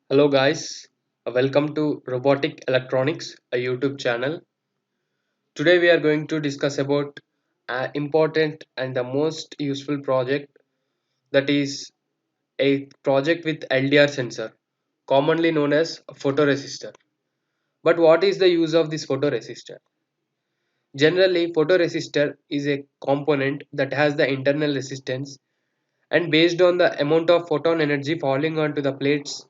Hello guys, welcome to Robotic Electronics, a YouTube channel. Today we are going to discuss about an important and the most useful project, that is a project with LDR sensor, commonly known as photoresistor. But what is the use of this photoresistor? Generally, photoresistor is a component that has the internal resistance, and based on the amount of photon energy falling onto the plates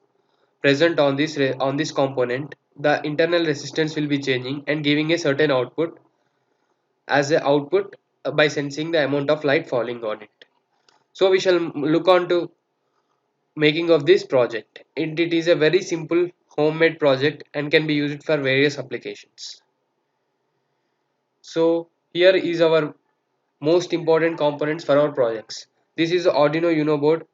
present on this component, the internal resistance will be changing and giving a certain output as a output by sensing the amount of light falling on it. So we shall look on to making of this project. It is a very simple homemade project and can be used for various applications. So here is our most important components for our projects. This is the Arduino Uno board.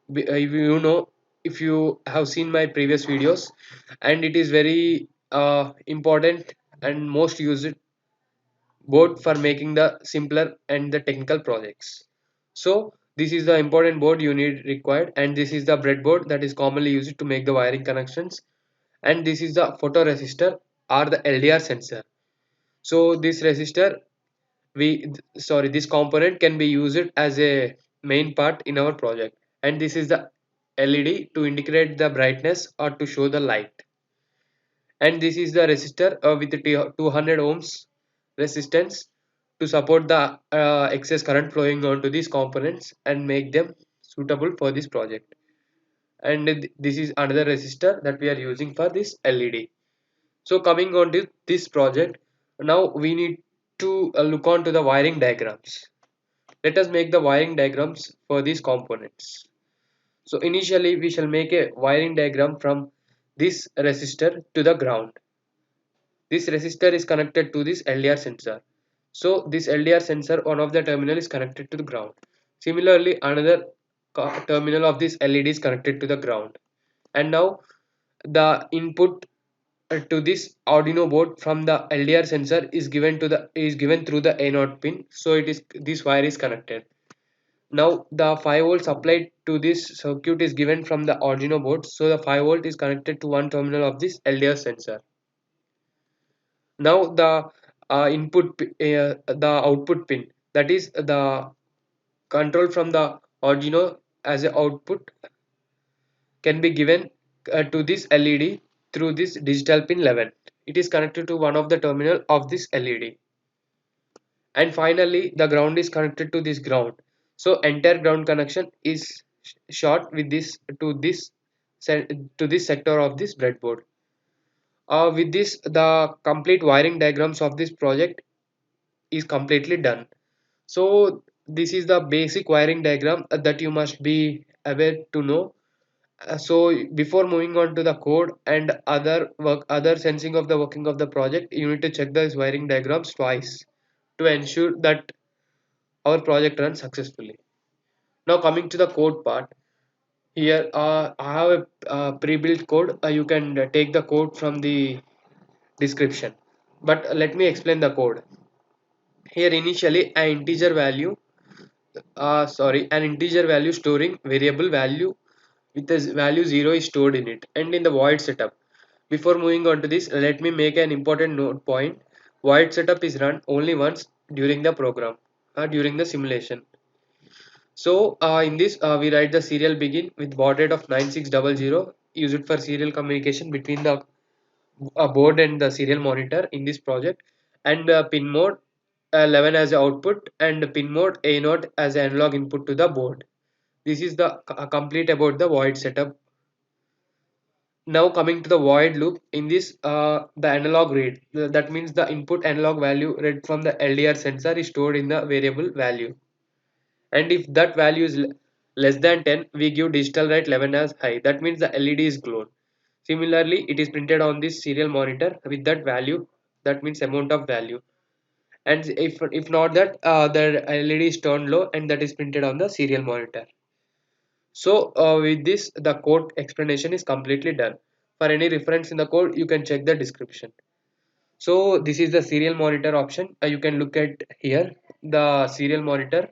If you have seen my previous videos, and it is very important and most used board for making the simpler and the technical projects. So this is the important board you need required, and this is the breadboard that is commonly used to make the wiring connections, and this is the photoresistor or the LDR sensor. So this resistor we sorry this component can be used as a main part in our project, and this is the LED to indicate the brightness or to show the light, and this is the resistor with the 200 ohms resistance to support the excess current flowing onto these components and make them suitable for this project. And this is another resistor that we are using for this LED. So coming on to this project, now we need to look on to the wiring diagrams. Let us make the wiring diagrams for these components. So initially we shall make a wiring diagram from this resistor to the ground. This resistor is connected to this LDR sensor. So this LDR sensor, one of the terminal is connected to the ground. Similarly, another terminal of this LED is connected to the ground. And now the input to this Arduino board from the LDR sensor is given through the A0 pin. So it is this wire is connected. Now the 5 volts applied to this circuit is given from the Arduino board. So the 5 volt is connected to one terminal of this LDR sensor. Now the the output pin, that is the control from the Arduino as a output, can be given to this LED through this digital pin 11. It is connected to one of the terminal of this LED, and finally the ground is connected to this ground. So entire ground connection is short with this to this sector of this breadboard. With this, the complete wiring diagrams of this project is completely done. So this is the basic wiring diagram that you must be aware to know. So before moving on to the code and other sensing of the working of the project, you need to check those wiring diagrams twice to ensure that our project runs successfully. Now coming to the code part, here I have a pre-built code. You can take the code from the description, but let me explain the code. Here initially an integer value storing variable value with the value 0 is stored in it and in the void setup. Before moving on to this, let me make an important note point. Void setup is run only once during the program, during the simulation. So in this we write the serial begin with baud rate of 9600, use it for serial communication between the board and the serial monitor in this project, and pin mode 11 as output and pin mode A0 as analog input to the board. This is the complete about the void setup. Now coming to the void loop, in this the analog read, that means the input analog value read from the LDR sensor is stored in the variable value, and if that value is less than 10, we give digital write 11 as high, that means the LED is glowed. Similarly, it is printed on this serial monitor with that value, that means amount of value, and if not that, the LED is turned low and that is printed on the serial monitor. So with this, the code explanation is completely done. For any reference in the code, you can check the description. So this is the serial monitor option. You can look at here the serial monitor.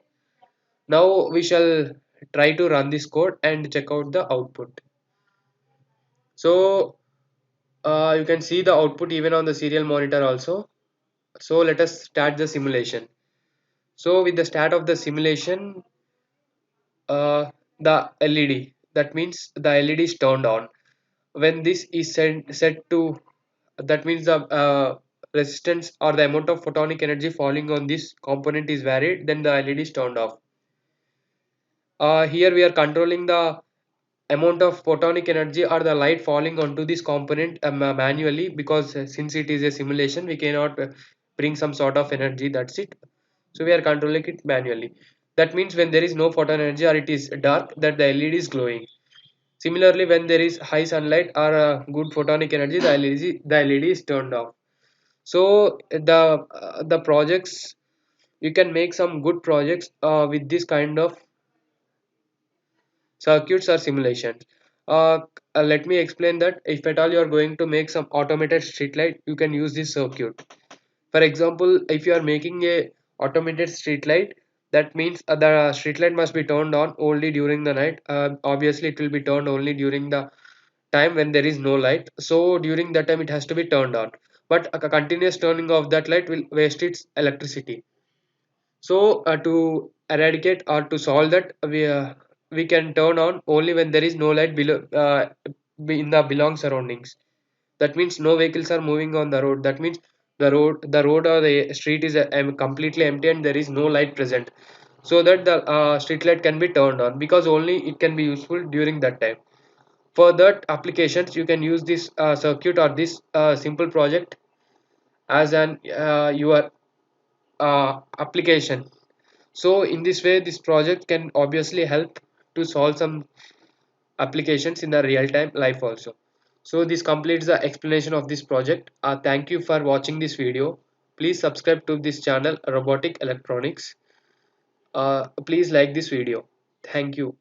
Now we shall try to run this code and check out the output. So you can see the output even on the serial monitor also. So let us start the simulation. So with the start of the simulation, uh, the LED, that means the LED is turned on. When this is set to, that means the resistance or the amount of photonic energy falling on this component is varied, then the LED is turned off. Here we are controlling the amount of photonic energy or the light falling onto this component manually, because since it is a simulation we cannot bring some sort of energy, that's it. So we are controlling it manually. That means when there is no photon energy or it is dark, that the LED is glowing. Similarly, when there is high sunlight or good photonic energy, the LED is turned off. So the projects, you can make some good projects with this kind of circuits or simulations. Uh, Let me explain that if at all you are going to make some automated street light, you can use this circuit. For example, if you are making a automated street light, that means the street light must be turned on only during the night. Obviously, it will be turned only during the time when there is no light. So during that time, it has to be turned on. But a continuous turning of that light will waste its electricity. So to eradicate or to solve that, we can turn on only when there is no light below in the belong surroundings. That means no vehicles are moving on the road. That means the road or the street is completely empty and there is no light present. So that the street light can be turned on, because only it can be useful during that time. For that applications, you can use this circuit or this simple project as an your application. So in this way, this project can obviously help to solve some applications in the real-time life also. So this completes the explanation of this project. Thank you for watching this video. Please subscribe to this channel, Robotic Electronics. Please like this video. Thank you.